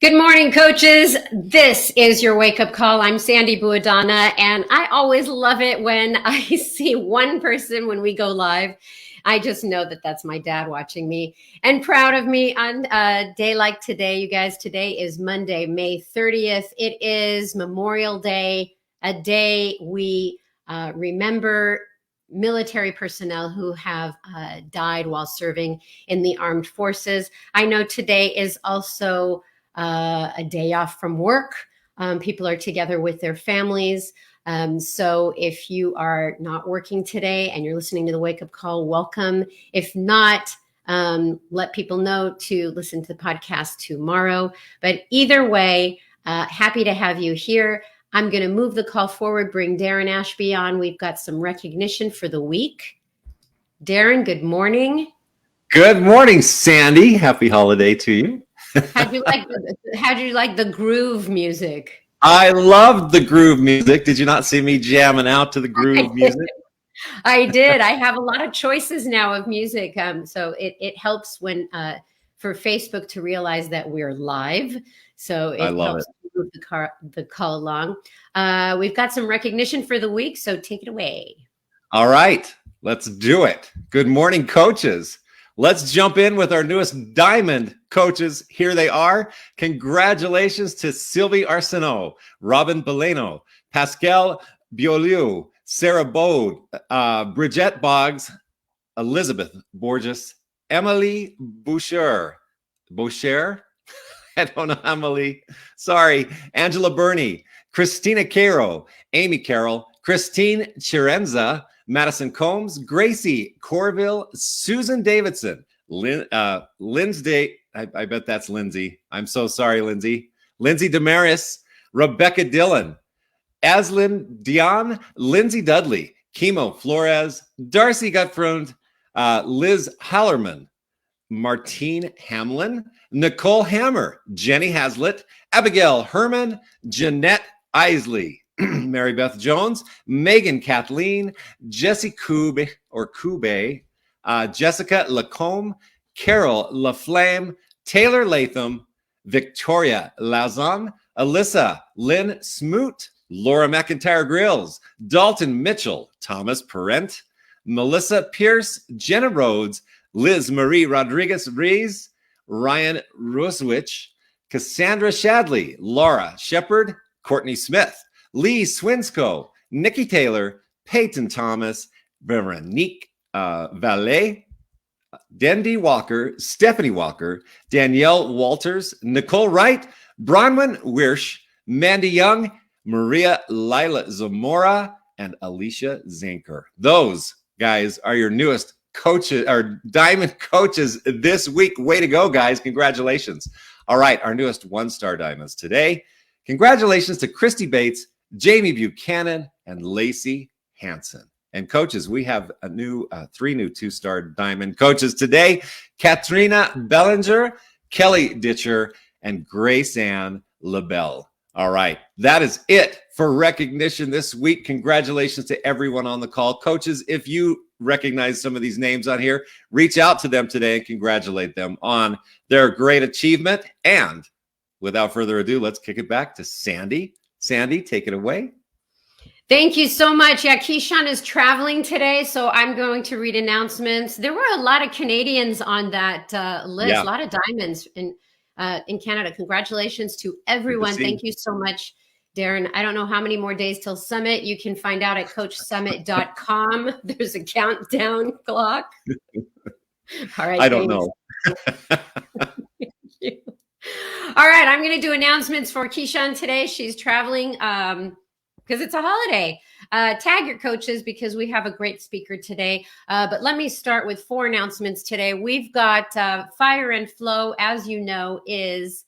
Good morning, coaches. This is your wake-up call. I'm Sandy Buadana, and I always love it when I see one person when we go live. I just know that that's my dad watching me and proud of me on a day like today. You guys, today is Monday, May 30th. It is Memorial Day, a day we remember military personnel who have died while serving in the armed forces. I know today is also a day off from work. People are together with their families. So if you are not working today and you're listening to the wake up call, welcome. If not, let people know to listen to the podcast tomorrow. But either way, happy to have you here. I'm going to move the call forward, bring Darren Ashby on. We've got some recognition for the week. Darren, good morning. Good morning, Sandy. Happy holiday to you. How'd you like the groove music? I loved the groove music. Did you not see me jamming out to the groove music? I did. I have a lot of choices now of music. So it helps when for Facebook to realize that we're live. So it helps move the call along. We've got some recognition for the week, so take it away. All right, let's do it. Good morning, coaches. Let's jump in with our newest diamond coaches. Here they are. Congratulations to Sylvie Arsenault, Robin Beleno, Pascal Bioliu, Sarah Bode, Bridget Boggs, Elizabeth Borges, Emily Boucher. I don't know, Emily. Sorry. Angela Burney, Christina Caro, Amy Carroll, Christine Chirenza, Madison Combs, Gracie Corville, Susan Davidson, Lindsay, I bet that's Lindsay. I'm so sorry, Lindsay. Lindsay Damaris, Rebecca Dillon, Aslyn Dion, Lindsay Dudley, Kimo Flores, Darcy Gutfrund, Liz Hallerman, Martine Hamlin, Nicole Hammer, Jenny Hazlitt, Abigail Herman, Jeanette Isley, Mary Beth Jones, Megan Kathleen, Jessie Kube, Jessica Lacombe, Carol LaFlamme, Taylor Latham, Victoria Lazon, Alyssa Lynn Smoot, Laura McIntyre Grills, Dalton Mitchell, Thomas Parent, Melissa Pierce, Jenna Rhodes, Liz Marie Rodriguez Rees, Ryan Roswich, Cassandra Shadley, Laura Shepard, Courtney Smith, Lee Swinsko, Nikki Taylor, Peyton Thomas, Veronique Valet, Dendy Walker, Stephanie Walker, Danielle Walters, Nicole Wright, Bronwyn Wirsch, Mandy Young, Maria Lila Zamora, and Alicia Zinker. Those guys are your newest coaches, our diamond coaches this week. Way to go, guys. Congratulations. All right, our newest one-star diamonds today. Congratulations to Christy Bates, Jamie Buchanan, and Lacey Hansen. And coaches, we have three new two-star diamond coaches today. Katrina Bellinger, Kelly Ditcher, and Grace Ann LaBelle. All right, that is it for recognition this week. Congratulations to everyone on the call. Coaches, if you recognize some of these names on here, reach out to them today and congratulate them on their great achievement. And without further ado, let's kick it back to Sandy. Sandy, take it away. Thank you so much. Yeah, Keyshawn is traveling today, so I'm going to read announcements. There were a lot of Canadians on that list, a lot of diamonds in Canada. Congratulations to everyone. Thank you so much, Darren. I don't know how many more days till Summit. You can find out at coachsummit.com. There's a countdown clock. All right. I don't know. All right, I'm going to do announcements for Keyshawn today. She's traveling because it's a holiday. Tag your coaches because we have a great speaker today. But let me start with 4 announcements today. We've got Fire and Flow, as you know, is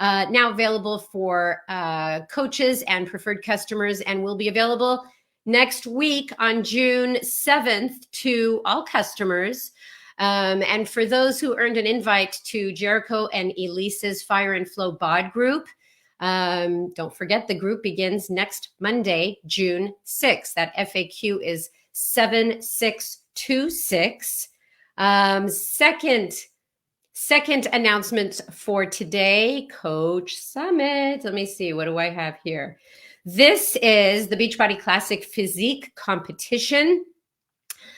now available for coaches and preferred customers and will be available next week on June 7th to all customers. And for those who earned an invite to Jericho and Elise's Fire and Flow bod group, don't forget the group begins next Monday, June 6th. That FAQ is 7626. Second announcement for today, Coach Summit. Let me see, what do I have here? This is the Beachbody Classic Physique Competition.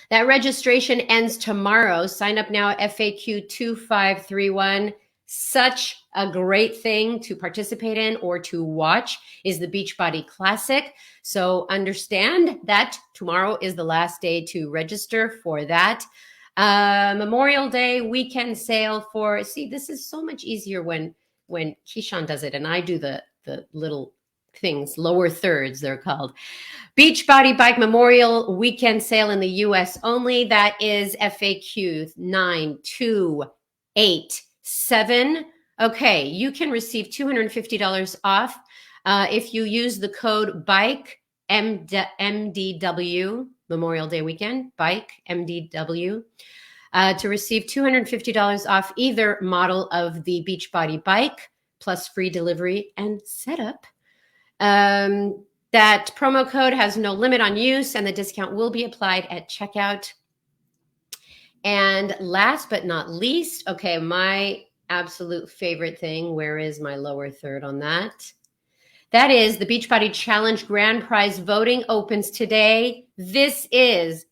That registration ends tomorrow. Sign up now, FAQ 2531. Such a great thing to participate in or to watch is the Beachbody Classic. So understand that tomorrow is the last day to register for that. Memorial Day weekend sale for, see, this is so much easier when Keyshawn does it and I do the little things, lower thirds they're called. Beachbody Bike Memorial Weekend Sale in the US only. That is FAQ 9287. Okay, you can receive $250 off if you use the code BIKE MDW, Memorial Day weekend, BIKE MDW, to receive $250 off either model of the Beachbody bike, plus free delivery and setup. That promo code has no limit on use and the discount will be applied at checkout. And last but not least, okay, my absolute favorite thing, where is my lower third on that? That is the Beachbody Challenge Grand Prize voting opens today. This is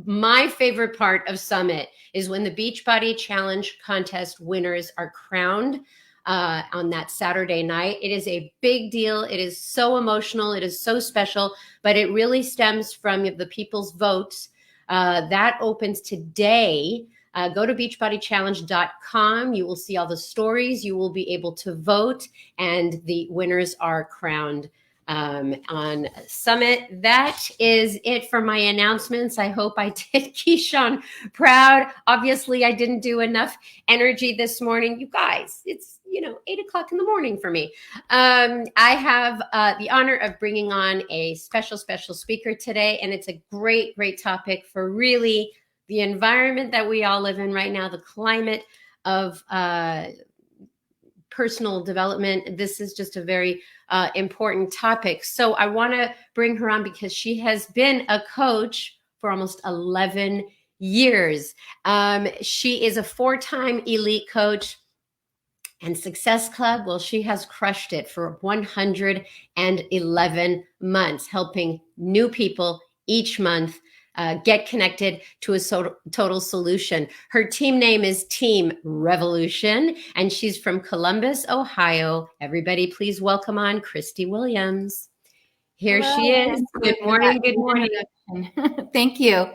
my favorite part of Summit, is when the Beachbody Challenge contest winners are crowned on that Saturday night. It is a big deal. It is so emotional. It is so special, but it really stems from the people's votes. That opens today. Go to beachbodychallenge.com. You will see all the stories. You will be able to vote, and the winners are crowned on Summit. That is it for my announcements. I hope I did Keyshawn proud. Obviously, I didn't do enough energy this morning. You guys, it's 8 o'clock in the morning for me. I have the honor of bringing on a special speaker today, and it's a great topic for really the environment that we all live in right now, the climate of personal development. This is just a very important topic. So I want to bring her on because she has been a coach for almost 11 years. She is a 4-time elite coach and Success Club. Well, she has crushed it for 111 months, helping new people each month get connected to a total solution. Her team name is Team Revolution, and she's from Columbus, Ohio. Everybody, please welcome on Christi Williams. Here Hello. She is. Good morning. Good morning. Thank you.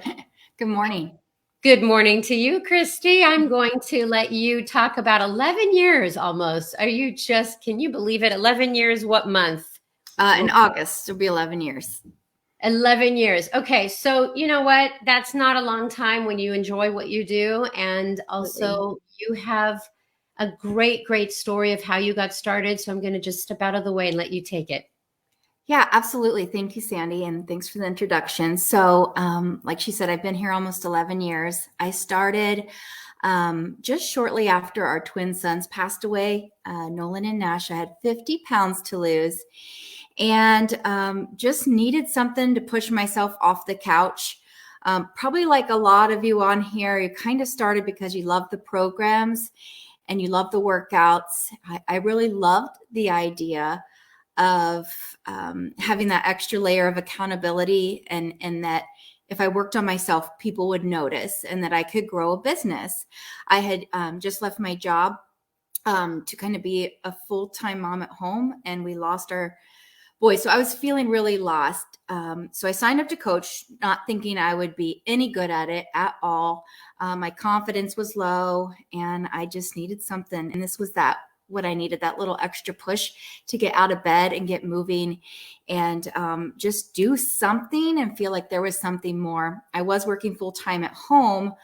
Good morning. Good morning to you, Christi. I'm going to let you talk about 11 years almost. Can you believe it? 11 years, what month? In August, it'll be 11 years. 11 years. Okay. So you know what? That's not a long time when you enjoy what you do. And also you have a great story of how you got started. So I'm going to just step out of the way and let you take it. Yeah, absolutely. Thank you, Sandy. And thanks for the introduction. So like she said, I've been here almost 11 years. I started just shortly after our twin sons passed away, Nolan and Nash. I had 50 pounds to lose and just needed something to push myself off the couch. Probably like a lot of you on here, you kind of started because you love the programs and you love the workouts. I really loved the idea of having that extra layer of accountability and that if I worked on myself, people would notice and that I could grow a business. I had just left my job to kind of be a full-time mom at home, and we lost our boy. So I was feeling really lost. So I signed up to coach, not thinking I would be any good at it at all. My confidence was low and I just needed something. And this was what I needed, that little extra push to get out of bed and get moving and just do something and feel like there was something more. I was working full time at home,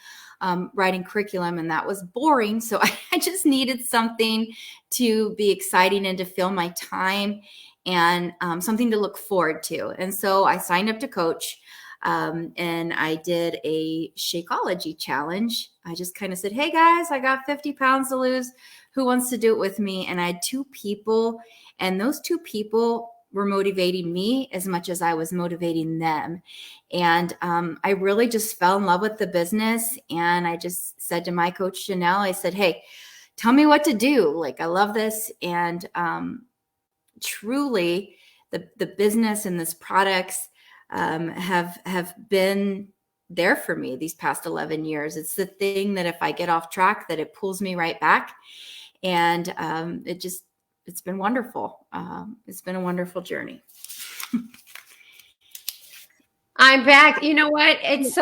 writing curriculum, and that was boring. So I just needed something to be exciting and to fill my time and something to look forward to. And so I signed up to coach. And I did a Shakeology challenge. I just kind of said, hey guys, I got 50 pounds to lose. Who wants to do it with me? And I had 2 people, and those 2 people were motivating me as much as I was motivating them. And I really just fell in love with the business. And I just said to my coach, Janelle, I said, hey, tell me what to do. Like, I love this. And truly the business and this products have been there for me these past 11 years. It's the thing that if I get off track, that it pulls me right back. And it's been wonderful. It's been a wonderful journey. I'm back. You know what? It's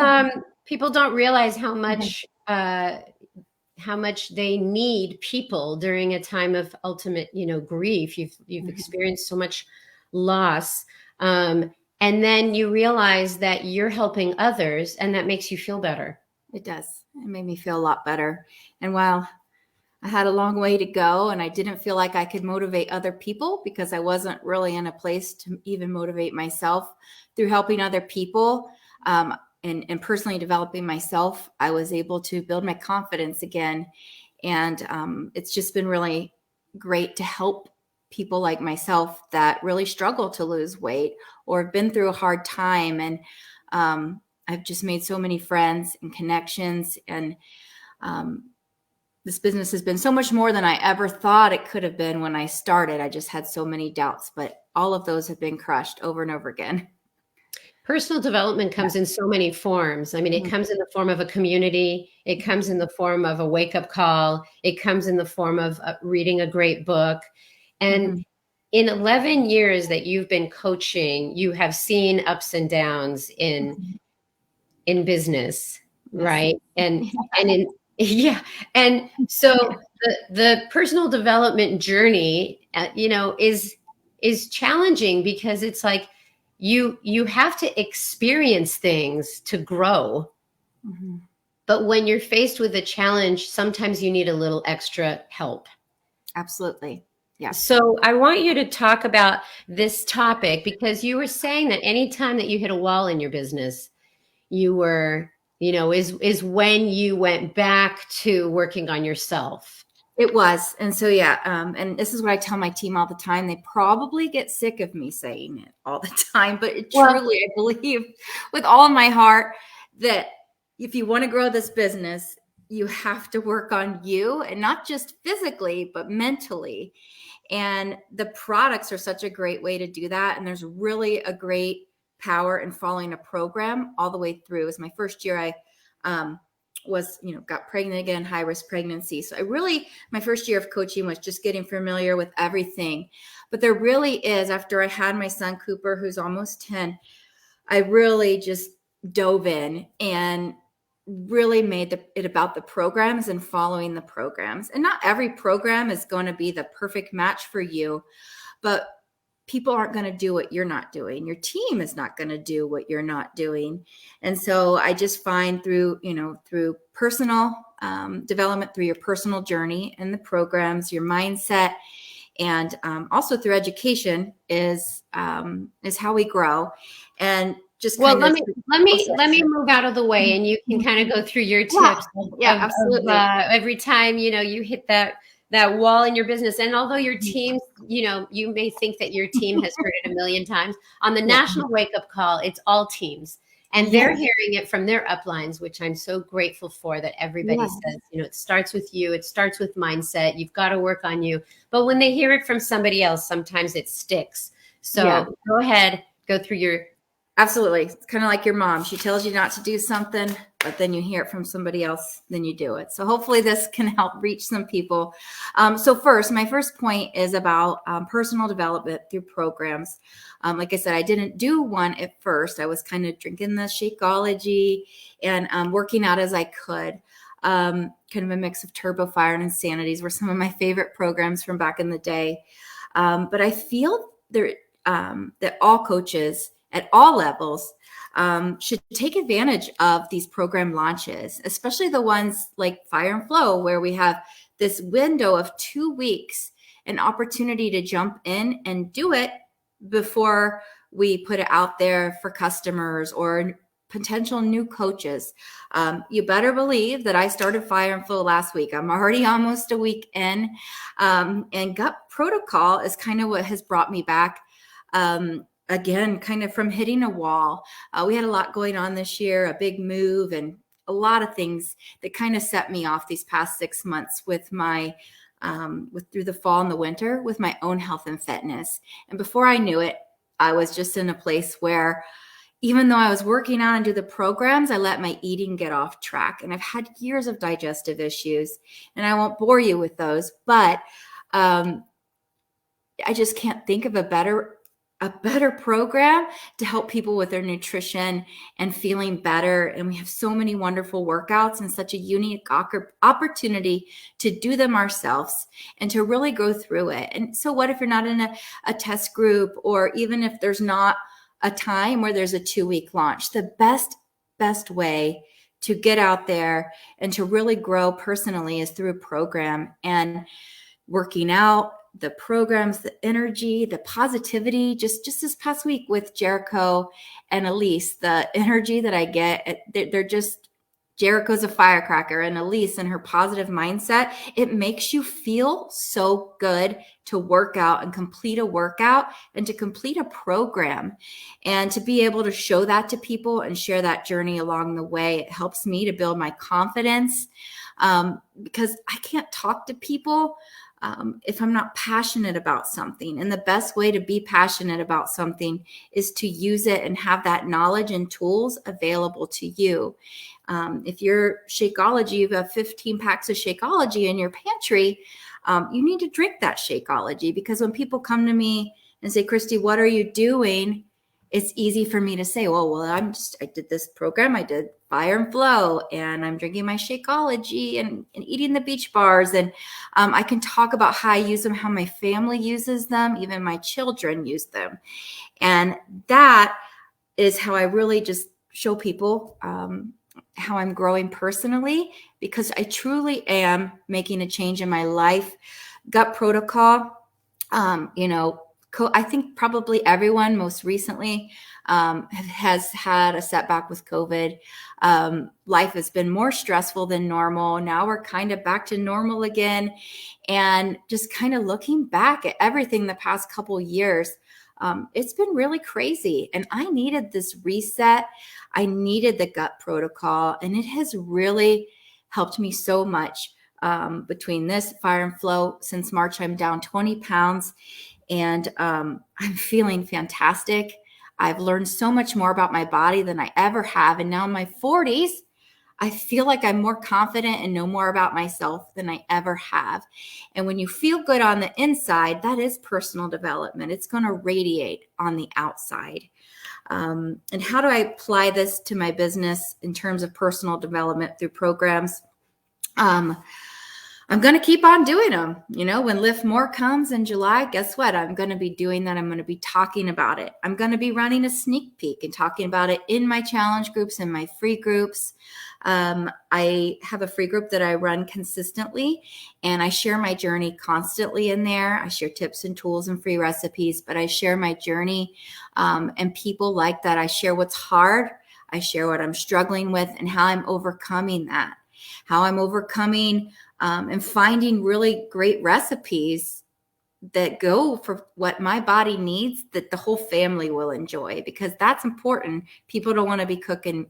people don't realize how much they need people during a time of ultimate, grief. You've experienced so much loss. And then you realize that you're helping others, and that makes you feel better. It does. It made me feel a lot better. And while I had a long way to go and I didn't feel like I could motivate other people because I wasn't really in a place to even motivate myself, through helping other people and personally developing myself, I was able to build my confidence again. And it's just been really great to help people like myself that really struggle to lose weight or have been through a hard time. And I've just made so many friends and connections. And this business has been so much more than I ever thought it could have been when I started. I just had so many doubts, but all of those have been crushed over and over again. Personal development comes in so many forms. I mean, it comes in the form of a community. It comes in the form of a wake-up call. It comes in the form of reading a great book. And in 11 years that you've been coaching, you have seen ups and downs in business, right? And so the personal development journey, is challenging because it's like you have to experience things to grow. But when you're faced with a challenge, sometimes you need a little extra help. Absolutely. Yeah. So I want you to talk about this topic, because you were saying that anytime that you hit a wall in your business, you were, is when you went back to working on yourself. It was. And so, and this is what I tell my team all the time. They probably get sick of me saying it all the time, but truly, I believe with all my heart that if you want to grow this business, you have to work on you, and not just physically, but mentally. And the products are such a great way to do that. And there's really a great power in following a program all the way through. It was my first year. I got pregnant again, high risk pregnancy. So my first year of coaching was just getting familiar with everything. But there really is, after I had my son Cooper, who's almost 10, I really just dove in and really made it about the programs and following the programs. And not every program is going to be the perfect match for you, but people aren't going to do what you're not doing. Your team is not going to do what you're not doing. And so I just find through personal development, through your personal journey and the programs, your mindset, and also through education is how we grow. And just let me move out of the way, and you can kind of go through your tips. Absolutely. Every time you hit that wall in your business, and although your team, you may think that your team has heard it a million times, on the national wake up call, it's all teams, and they're hearing it from their uplines, which I'm so grateful for. That everybody says, it starts with you, it starts with mindset. You've got to work on you. But when they hear it from somebody else, sometimes it sticks. So go ahead, go through your. Absolutely. It's kind of like your mom. She tells you not to do something, but then you hear it from somebody else, then you do it. So hopefully this can help reach some people. So my first point is about personal development through programs. Like I said, I didn't do one at first. I was kind of drinking the Shakeology and working out as I could. Kind of a mix of Turbo Fire and Insanities were some of my favorite programs from back in the day. But I feel that all coaches at all levels should take advantage of these program launches, especially the ones like Fire and Flow, where we have this window of 2 weeks, an opportunity to jump in and do it before we put it out there for customers or potential new coaches. You better believe that I started Fire and Flow last week. I'm already almost a week in, and Gut Protocol is kind of what has brought me back. Again, kind of from hitting a wall. We had a lot going on this year, a big move, and a lot of things that kind of set me off these past 6 months with my through the fall and the winter with my own health and fitness. And before I knew it, I was just in a place where even though I was working out and do the programs, I let my eating get off track. And I've had years of digestive issues, and I won't bore you with those, but I just can't think of a better program to help people with their nutrition and feeling better. And we have so many wonderful workouts and such a unique opportunity to do them ourselves and to really go through it. And so what if you're not in a test group, or even if there's not a time where there's a 2-week launch? The best way to get out there and to really grow personally is through a program, and working out, the programs, the energy, the positivity. Just this past week with Jericho and Elise, the energy that I get, they're just, Jericho's a firecracker, and Elise and her positive mindset, it makes you feel so good to work out and complete a workout and to complete a program, and to be able to show that to people and share that journey along the way. It helps me to build my confidence, because I can't talk to people if I'm not passionate about something. And the best way to be passionate about something is to use it and have that knowledge and tools available to you. If you're Shakeology, you have 15 packs of Shakeology in your pantry, you need to drink that Shakeology, because when people come to me and say, Christi, what are you doing? It's easy for me to say, well, I did this program. I did Fire and Flow, and I'm drinking my Shakeology and eating the beach bars. And I can talk about how I use them, how my family uses them, even my children use them. And that is how I really just show people how I'm growing personally, because I truly am making a change in my life. Gut protocol, I think probably everyone most recently has had a setback with COVID. Life has been more stressful than normal. Now we're kind of back to normal again. And just kind of looking back at everything the past couple years, it's been really crazy. And I needed this reset. I needed the gut protocol, and it has really helped me so much. Between this Fire and Flow, since March, I'm down 20 pounds. And I'm feeling fantastic. I've learned so much more about my body than I ever have. And now in my 40s, I feel like I'm more confident and know more about myself than I ever have. And when you feel good on the inside, that is personal development. It's going to radiate on the outside. And how do I apply this to my business in terms of personal development through programs? I'm going to keep on doing them. When Lift More comes in July, guess what? I'm going to be doing that. I'm going to be talking about it. I'm going to be running a sneak peek and talking about it in my challenge groups and my free groups. I have a free group that I run consistently, and I share my journey constantly in there. I share tips and tools and free recipes, but I share my journey, and people like that. I share what's hard. I share what I'm struggling with and how I'm overcoming that, how I'm overcoming and finding really great recipes that go for what my body needs, that the whole family will enjoy, because that's important. People don't want to be cooking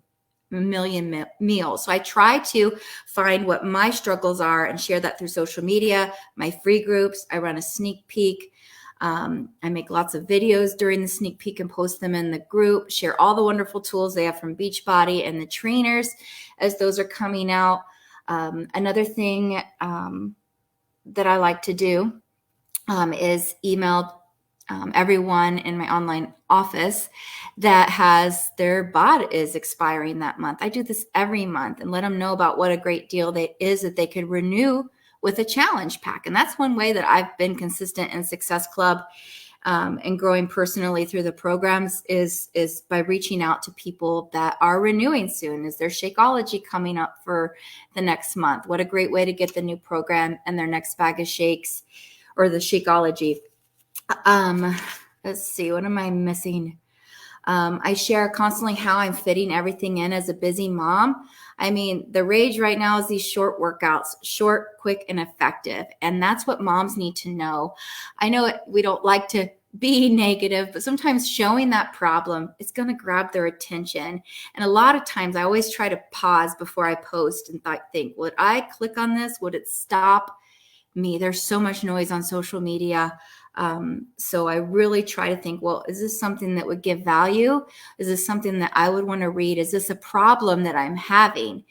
a million meals. So I try to find what my struggles are and share that through social media, my free groups. I run a sneak peek. I make lots of videos during the sneak peek and post them in the group, share all the wonderful tools they have from Beachbody and the trainers as those are coming out. Another thing that I like to do is email everyone in my online office that has their bod is expiring that month. I do this every month and let them know about what a great deal that they could renew with a challenge pack. And that's one way that I've been consistent in Success Club and growing personally through the programs is by reaching out to people that are renewing soon. Is there Shakeology coming up for the next month? What a great way to get the new program and their next bag of shakes, or the Shakeology. Let's see, what am I missing? I share constantly how I'm fitting everything in as a busy mom. I mean, the rage right now is these short workouts, short, quick, and effective. And that's what moms need to know. I know we don't like to be negative, but sometimes showing that problem is going to grab their attention. And a lot of times I always try to pause before I post and think, would I click on this? Would it stop me? There's so much noise on social media. So I really try to think, well, is this something that would give value? Is this something that I would want to read? Is this a problem that I'm having?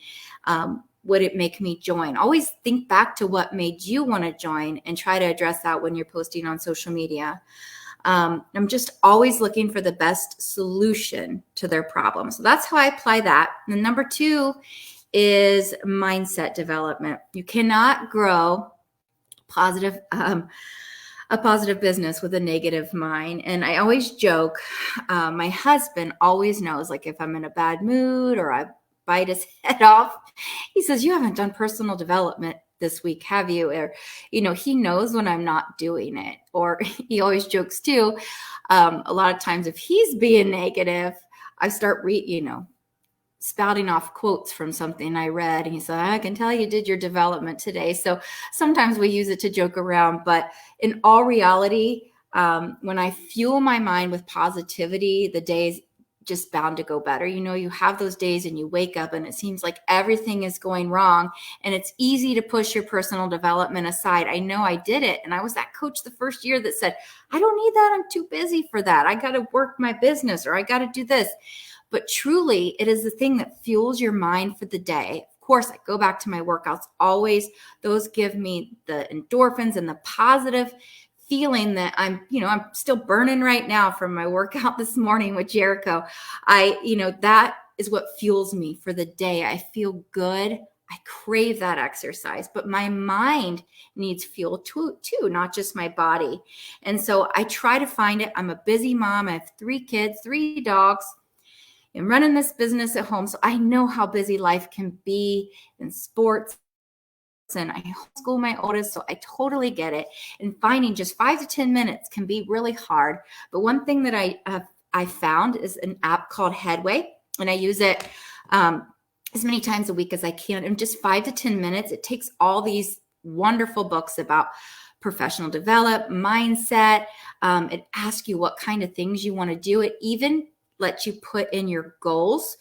Would it make me join? Always think back to what made you want to join and try to address that when you're posting on social media. I'm just always looking for the best solution to their problem. So that's how I apply that. And number 2 is mindset development. You cannot grow a positive business with a negative mind. And I always joke, my husband always knows, like if I'm in a bad mood or I bite his head off, he says, you haven't done personal development this week, have you? Or, he knows when I'm not doing it. Or he always jokes too. A lot of times if he's being negative, I start spouting off quotes from something I read. And he said, I can tell you did your development today. So sometimes we use it to joke around, but in all reality, when I fuel my mind with positivity, the day's just bound to go better. You have those days and you wake up and it seems like everything is going wrong, and it's easy to push your personal development aside. I know I did it. And I was that coach the first year that said, I don't need that. I'm too busy for that. I got to work my business, or I got to do this. But truly, it is the thing that fuels your mind for the day. Of course, I go back to my workouts always. Those give me the endorphins and the positive feeling that I'm still burning right now from my workout this morning with Jericho. That is what fuels me for the day. I feel good. I crave that exercise, but my mind needs fuel too, not just my body. And so I try to find it. I'm a busy mom. I have 3 kids, 3 dogs. I'm running this business at home. So I know how busy life can be in sports. And I homeschool my oldest, so I totally get it. And finding just 5 to 10 minutes can be really hard. But one thing that I found is an app called Headway, and I use it as many times a week as I can. In just 5 to 10 minutes, it takes all these wonderful books about professional development, mindset. It asks you what kind of things you want to do. It even lets you put in your goals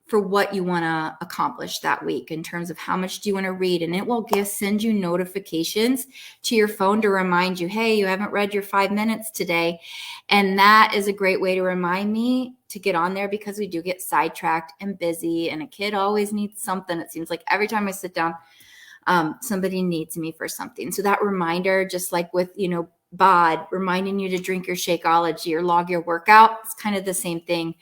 for what you want to accomplish that week in terms of how much do you want to read. And it will send you notifications to your phone to remind you, hey, you haven't read your 5 minutes today. And that is a great way to remind me to get on there, because we do get sidetracked and busy, and a kid always needs something. It seems like every time I sit down, somebody needs me for something. So that reminder, just like with, BOD, reminding you to drink your Shakeology or log your workout, it's kind of the same thing.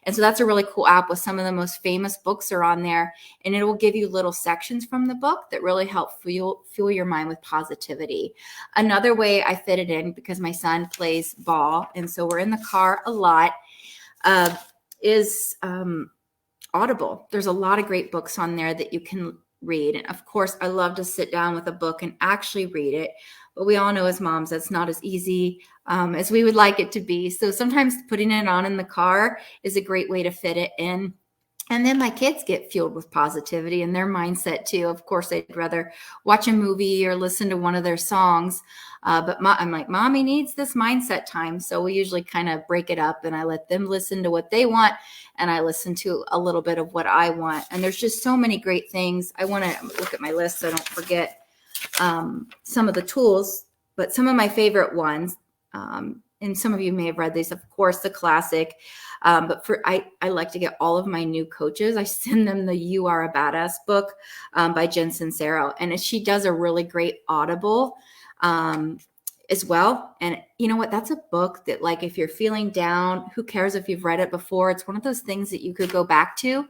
And so that's a really cool app with some of the most famous books are on there, and it will give you little sections from the book that really help fuel your mind with positivity. Another way I fit it in, because my son plays ball, and so we're in the car a lot, is Audible. There's a lot of great books on there that you can read. And of course, I love to sit down with a book and actually read it. But we all know as moms, that's not as easy as we would like it to be. So sometimes putting it on in the car is a great way to fit it in. And then my kids get fueled with positivity and their mindset too. Of course, they'd rather watch a movie or listen to one of their songs. But I'm like, Mommy needs this mindset time. So we usually kind of break it up, and I let them listen to what they want, and I listen to a little bit of what I want. And there's just so many great things. I want to look at my list so I don't forget some of the tools, but some of my favorite ones, and some of you may have read these, of course, the classic. But I like to get all of my new coaches, I send them the You Are a Badass book by Jen Sincero. And she does a really great Audible as well. And you know what? That's a book that, like, if you're feeling down, who cares if you've read it before? It's one of those things that you could go back to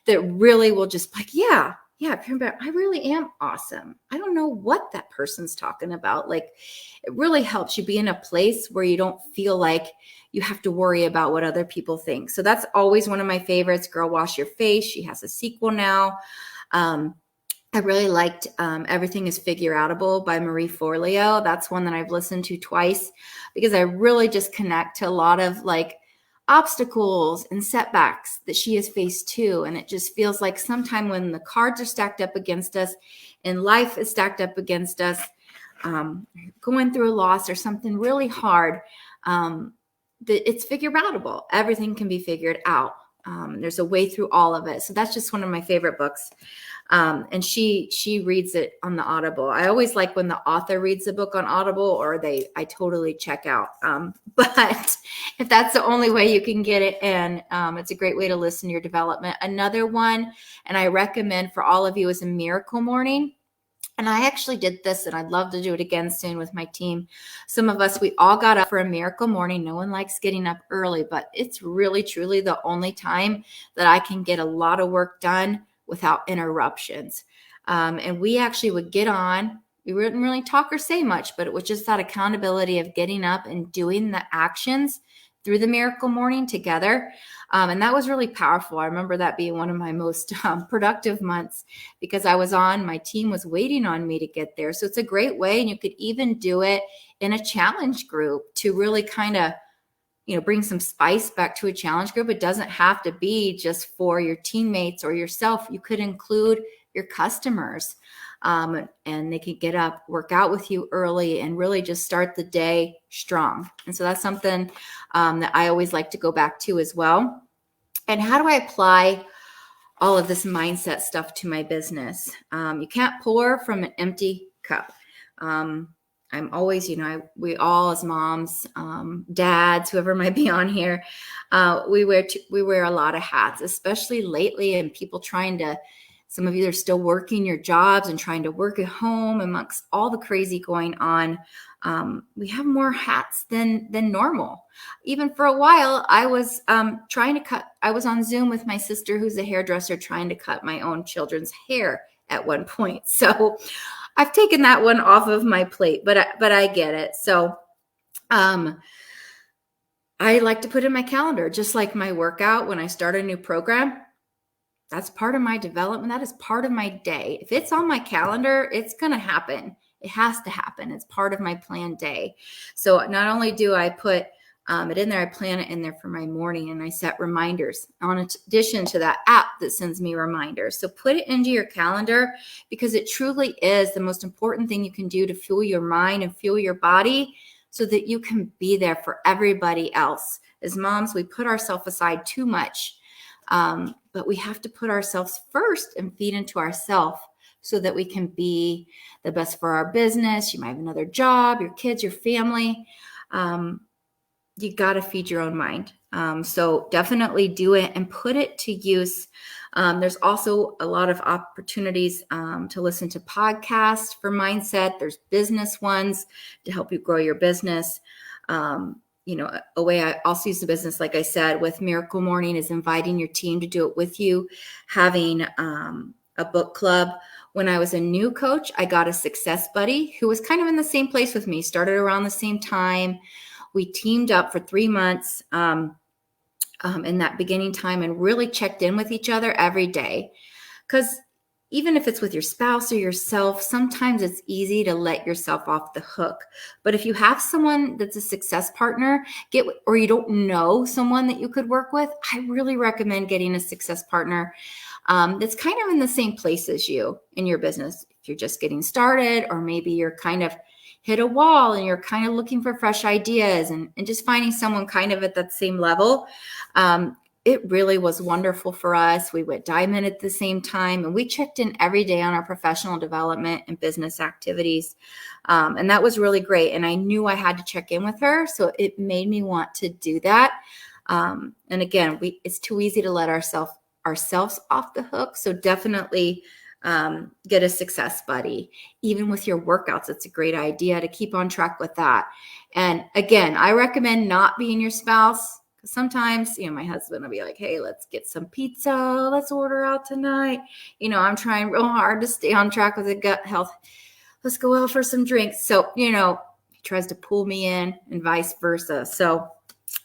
that really will just like, yeah, I really am awesome. I don't know what that person's talking about. Like, it really helps you be in a place where you don't feel like you have to worry about what other people think. So that's always one of my favorites. Girl, Wash Your Face. She has a sequel now. I really liked Everything is Figure Outable by Marie Forleo. That's one that I've listened to twice because I really just connect to a lot of like obstacles and setbacks that she has faced too. And it just feels like sometime when the cards are stacked up against us and life is stacked up against us, going through a loss or something really hard, it's figure outable. Everything can be figured out. There's a way through all of it. So that's just one of my favorite books. And she reads it on the Audible. I always like when the author reads the book on Audible, or I totally check out. But if that's the only way you can get it in, it's a great way to listen to your development. Another one, and I recommend for all of you, is A Miracle Morning. And I actually did this, and I'd love to do it again soon with my team. Some of us, we all got up for a miracle morning. No one likes getting up early, but it's really, truly the only time that I can get a lot of work done without interruptions. And we actually would get on. We wouldn't really talk or say much, but it was just that accountability of getting up and doing the actions through the miracle morning together. And that was really powerful. I remember that being one of my most productive months, because my team was waiting on me to get there. So it's a great way. And you could even do it in a challenge group to really kind of, bring some spice back to a challenge group. It doesn't have to be just for your teammates or yourself. You could include your customers, and they could get up, work out with you early, and really just start the day strong. And so that's something that I always like to go back to as well. And how do I apply all of this mindset stuff to my business? You can't pour from an empty cup. I'm always, we all as moms, dads, whoever might be on here, we wear a lot of hats, especially lately, and people some of you are still working your jobs and trying to work at home amongst all the crazy going on. We have more hats than normal. Even for a while, I was I was on Zoom with my sister, who's a hairdresser, trying to cut my own children's hair at one point. So I've taken that one off of my plate, but I get it. So I like to put in my calendar, just like my workout. When I start a new program, that's part of my development. That is part of my day. If it's on my calendar, it's going to happen. It has to happen. It's part of my planned day. So not only do I put it in there, I plan it in there for my morning, and I set reminders in addition to that app that sends me reminders. So put it into your calendar, because it truly is the most important thing you can do to fuel your mind and fuel your body, so that you can be there for everybody else. As moms, we put ourselves aside too much. But we have to put ourselves first and feed into ourselves, so that we can be the best for our business. You might have another job, your kids, your family. You got to feed your own mind. So definitely do it and put it to use. There's also a lot of opportunities to listen to podcasts for mindset. There's business ones to help you grow your business. A way I also use the business, like I said, with Miracle Morning, is inviting your team to do it with you, having a book club. When I was a new coach, I got a success buddy who was kind of in the same place with me, started around the same time. We teamed up for 3 months in that beginning time, and really checked in with each other every day. Because even if it's with your spouse or yourself, sometimes it's easy to let yourself off the hook. But if you have someone that's a success partner, or you don't know someone that you could work with, I really recommend getting a success partner that's kind of in the same place as you in your business. If you're just getting started, or maybe you're kind of hit a wall and you're kind of looking for fresh ideas, and just finding someone kind of at that same level. It really was wonderful for us. We went diamond at the same time, and we checked in every day on our professional development and business activities. And that was really great. And I knew I had to check in with her, so it made me want to do that. And again, it's too easy to let ourselves off the hook. So definitely get a success buddy. Even with your workouts, it's a great idea to keep on track with that. And again, I recommend not being your spouse. Sometimes, my husband will be like, hey, let's get some pizza. Let's order out tonight. I'm trying real hard to stay on track with the gut health. Let's go out for some drinks. So, he tries to pull me in, and vice versa. So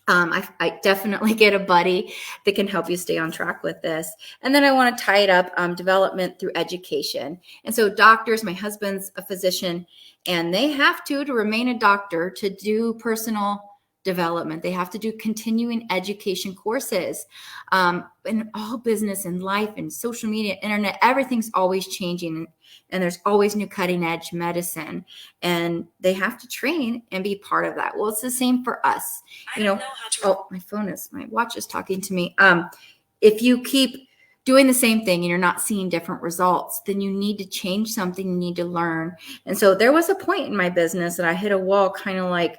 I definitely get a buddy that can help you stay on track with this. And then I want to tie it up, development through education. And so doctors, my husband's a physician, and they have to remain a doctor to do personal development. They have to do continuing education courses. In all business and life and social media, internet, everything's always changing. And there's always new cutting edge medicine. And they have to train and be part of that. Well, it's the same for us. Oh, my watch is talking to me. If you keep doing the same thing and you're not seeing different results, then you need to change something, you need to learn. And so there was a point in my business that I hit a wall, kind of like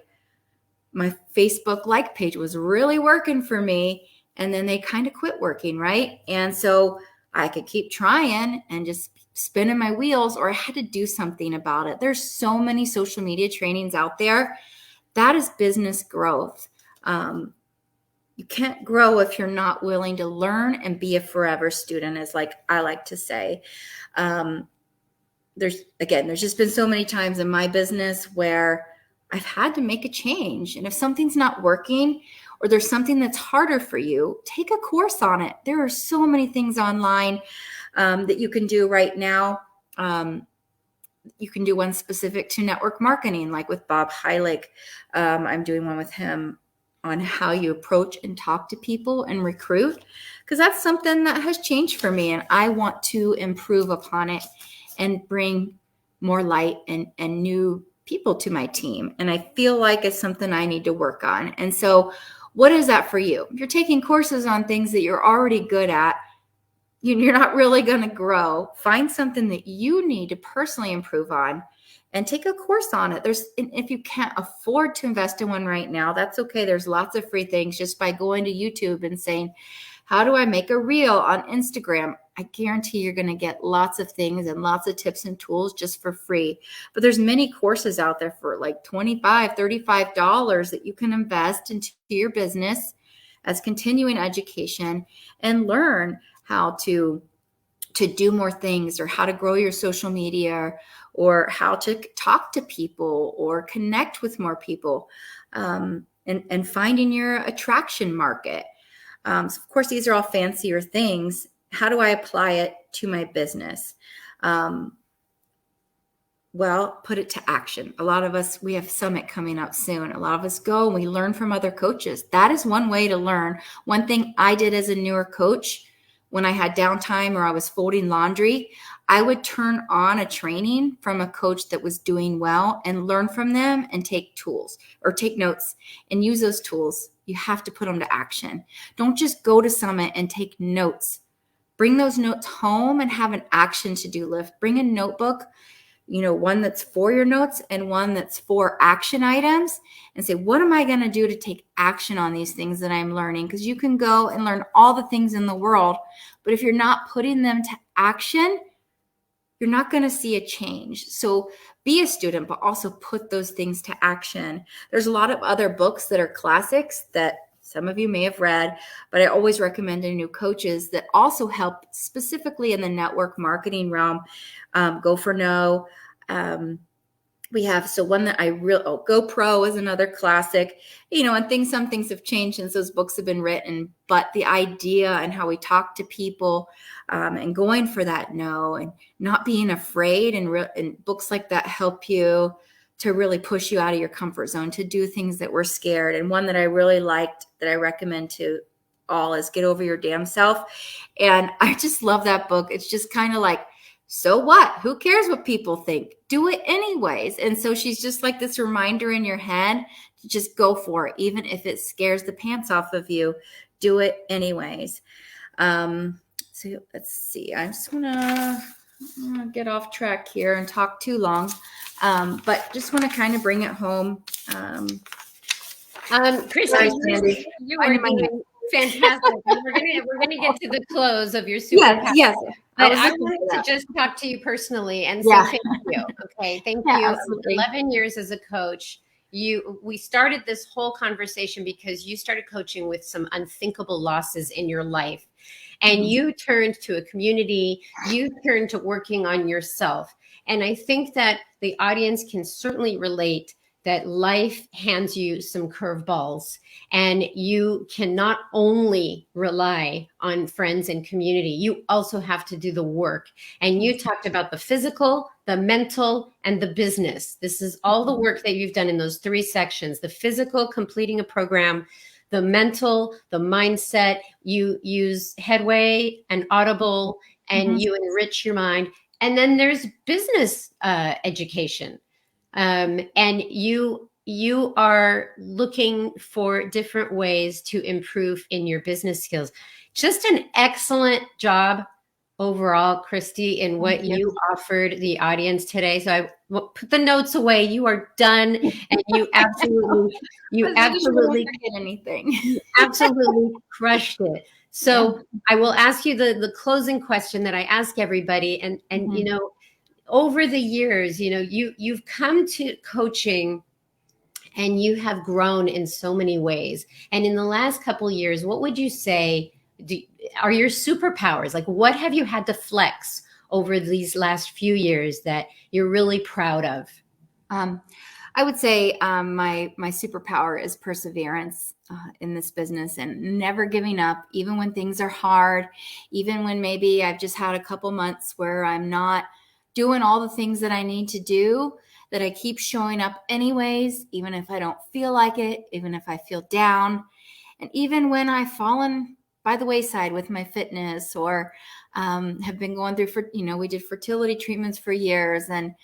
my Facebook like page was really working for me. And then they kind of quit working, right? And so I could keep trying and just spinning my wheels, or I had to do something about it. There's so many social media trainings out there. That is business growth. You can't grow if you're not willing to learn and be a forever student, as like I like to say. There's just been so many times in my business where I've had to make a change. And if something's not working, or there's something that's harder for you, take a course on it. There are so many things online that you can do right now. You can do one specific to network marketing, like with Bob Heilig. I'm doing one with him on how you approach and talk to people and recruit, because that's something that has changed for me. And I want to improve upon it and bring more light and new people to my team. And I feel like it's something I need to work on. And so what is that for you? If you're taking courses on things that you're already good at, you're not really going to grow. Find something that you need to personally improve on and take a course on it. If you can't afford to invest in one right now, that's okay. There's lots of free things just by going to YouTube and saying, how do I make a reel on Instagram? I guarantee you're going to get lots of things and lots of tips and tools just for free. But there's many courses out there for like $25, $35 that you can invest into your business as continuing education and learn how to do more things, or how to grow your social media, or how to talk to people or connect with more people, and finding your attraction market. So of course, these are all fancier things. How do I apply it to my business? Well, put it to action. A lot of us, we have Summit coming up soon. A lot of us go and we learn from other coaches. That is one way to learn. One thing I did as a newer coach, when I had downtime or I was folding laundry, I would turn on a training from a coach that was doing well and learn from them and take tools or take notes and use those tools. You have to put them to action. Don't just go to Summit and take notes. Bring those notes home and have an action to-do list. Bring a notebook, one that's for your notes and one that's for action items, and say, what am I going to do to take action on these things that I'm learning? Because you can go and learn all the things in the world, but if you're not putting them to action, you're not going to see a change. So be a student, but also put those things to action. There's a lot of other books that are classics that some of you may have read, but I always recommend to new coaches that also help specifically in the network marketing realm. Go for No. We have, so one that GoPro is another classic, and some things have changed since those books have been written, but the idea and how we talk to people, and going for that no, and not being afraid, and books like that help you to really push you out of your comfort zone, to do things that we're scared. And one that I really liked that I recommend to all is Get Over Your Damn Self. And I just love that book. It's just kind of like, so what? Who cares what people think? Do it anyways. And so she's just like this reminder in your head to just go for it. Even if it scares the pants off of you, do it anyways. So let's see. I just want to get off track here and talk too long. But just want to kind of bring it home. Christi, you are doing fantastic. We're gonna get to the close of your superpower. Yes. But I wanted to just talk to you personally and say thank you. Okay, thank you. Absolutely. 11 years as a coach. We started this whole conversation because you started coaching with some unthinkable losses in your life, and you turned to a community. You turned to working on yourself. And I think that the audience can certainly relate that life hands you some curveballs, and you can not only rely on friends and community, you also have to do the work. And you talked about the physical, the mental, and the business. This is all the work that you've done in those 3 sections: the physical, completing a program; the mental, the mindset, you use Headway and Audible, and you enrich your mind. And then there's business education. And you are looking for different ways to improve in your business skills. Just an excellent job overall, Christi, in what you offered the audience today. So I will put the notes away. You are done, and you absolutely get anything. you absolutely crushed it. So I will ask you the closing question that I ask everybody, and you know, over the years, you know, you've come to coaching and you have grown in so many ways. And in the last couple of years, what would you say are your superpowers? Like, what have you had to flex over these last few years that you're really proud of? I would say my superpower is perseverance in this business, and never giving up, even when things are hard, even when maybe I've just had a couple months where I'm not doing all the things that I need to do, that I keep showing up anyways, even if I don't feel like it, even if I feel down. And even when I've fallen by the wayside with my fitness, or have been going through, we did fertility treatments for years, and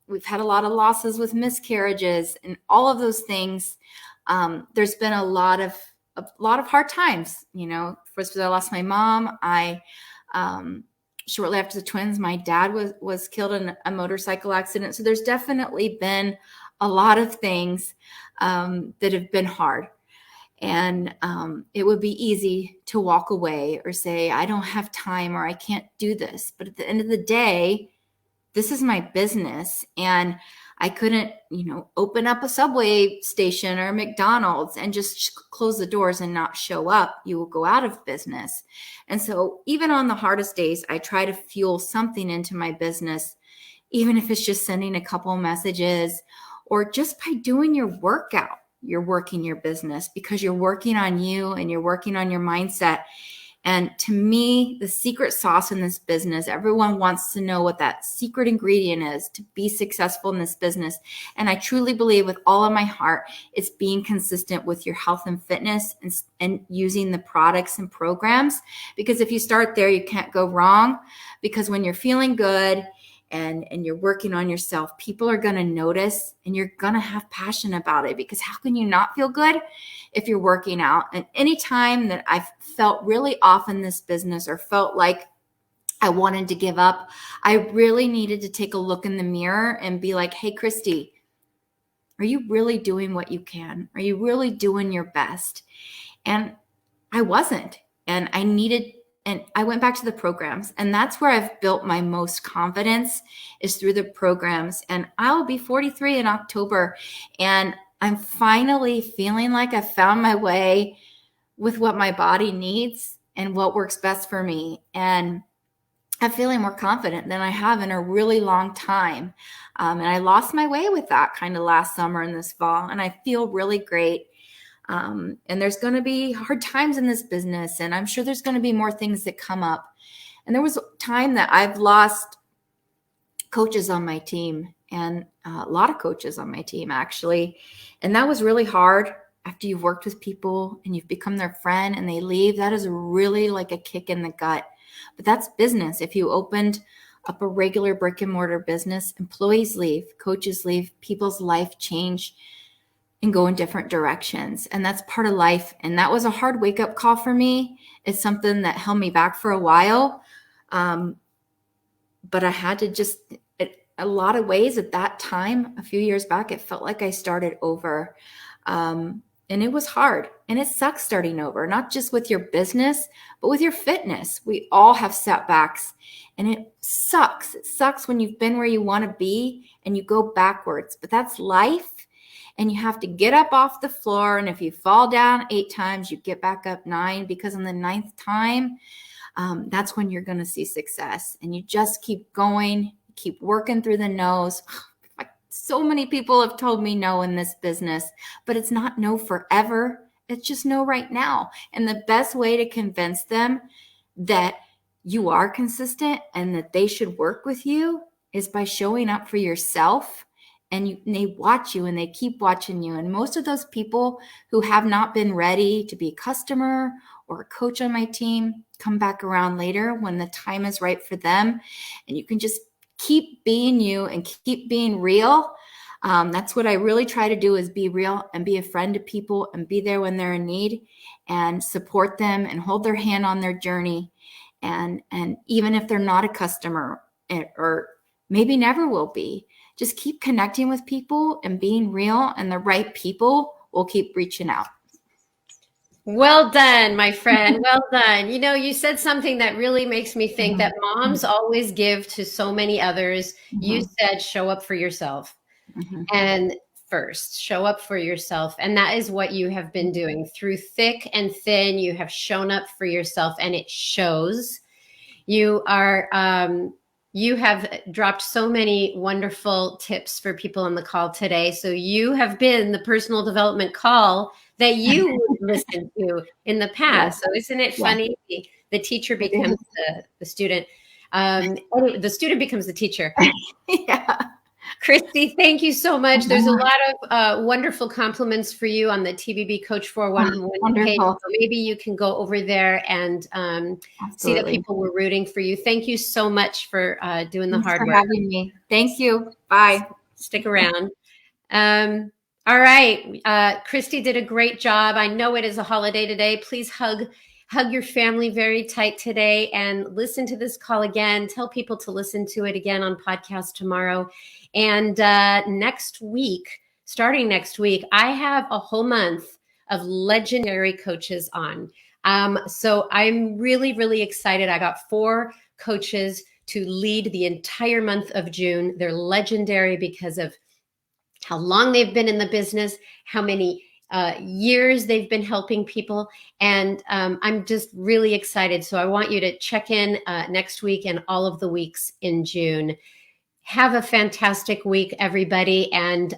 we've had a lot of losses with miscarriages and all of those things. There's been a lot of hard times. First I lost my mom. Shortly after the twins, my dad was killed in a motorcycle accident. So there's definitely been a lot of things that have been hard. And it would be easy to walk away or say, I don't have time, or I can't do this. But at the end of the day, this is my business, and I couldn't, open up a Subway station or McDonald's and just close the doors and not show up. You will go out of business. And so even on the hardest days, I try to fuel something into my business, even if it's just sending a couple of messages, or just by doing your workout. You're working your business, because you're working on you and you're working on your mindset. And to me, the secret sauce in this business, everyone wants to know what that secret ingredient is to be successful in this business. And I truly believe with all of my heart, it's being consistent with your health and fitness, and using the products and programs. Because if you start there, you can't go wrong. Because when you're feeling good and you're working on yourself, people are going to notice, and you're going to have passion about it. Because how can you not feel good if you're working out? And any time that I've felt really off in this business, or felt like I wanted to give up, I really needed to take a look in the mirror and be like, hey, Christi, are you really doing what you can? Are you really doing your best? And I wasn't. And I went back to the programs, and that's where I've built my most confidence, is through the programs. And I'll be 43 in October, and I'm finally feeling like I found my way with what my body needs and what works best for me. And I'm feeling more confident than I have in a really long time. And I lost my way with that kind of last summer and this fall, and I feel really great. And there's going to be hard times in this business, and I'm sure there's going to be more things that come up. And there was a time that I've lost coaches on my team, and a lot of coaches on my team, actually. And that was really hard. After you've worked with people and you've become their friend and they leave, that is really like a kick in the gut. But that's business. If you opened up a regular brick and mortar business, employees leave, coaches leave, people's life change and go in different directions. And that's part of life. And that was a hard wake up call for me. It's something that held me back for a while. But I had to just, a lot of ways at that time, a few years back, it felt like I started over. And it was hard, and it sucks starting over, not just with your business, but with your fitness. We all have setbacks, and it sucks. It sucks when you've been where you want to be and you go backwards, but that's life. And you have to get up off the floor. And if you fall down 8 times, you get back up 9, because on the 9th time, that's when you're going to see success. And you just keep going, keep working through the nose. So many people have told me no in this business, but it's not no forever. It's just no right now. And the best way to convince them that you are consistent and that they should work with you is by showing up for yourself. And they watch you and they keep watching you. And most of those people who have not been ready to be a customer or a coach on my team come back around later when the time is right for them. And you can just keep being you and keep being real. That's what I really try to do, is be real and be a friend to people and be there when they're in need and support them and hold their hand on their journey. And even if they're not a customer or maybe never will be, just keep connecting with people and being real, and the right people will keep reaching out. Well done, my friend. Well done. You know, you said something that really makes me think that moms always give to so many others. You said, show up for yourself. And first, show up for yourself. And that is what you have been doing through thick and thin. You have shown up for yourself, and it shows. You have dropped so many wonderful tips for people on the call today. So you have been the personal development call that you would listen to in the past. So isn't it funny? The teacher becomes the student. The student becomes the teacher. Yeah. Christi, thank you so much. There's a lot of wonderful compliments for you on the TVB Coach 411 page. So maybe you can go over there and see that people were rooting for you. Thank you so much for doing the hard work. Thanks for having me. Thank you. Bye. Stick around. All right. Christi did a great job. I know it is a holiday today. Please hug your family very tight today and listen to this call again. Tell people to listen to it again on podcast tomorrow. And next week, starting next week, I have a whole month of legendary coaches on. So I'm really, really excited. I got 4 coaches to lead the entire month of June. They're legendary because of how long they've been in the business, how many years they've been helping people. And I'm just really excited. So I want you to check in next week and all of the weeks in June. Have a fantastic week, everybody. And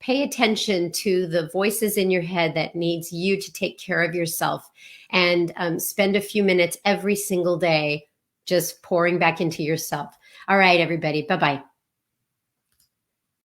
pay attention to the voices in your head that needs you to take care of yourself, and spend a few minutes every single day just pouring back into yourself. All right, everybody. Bye-bye.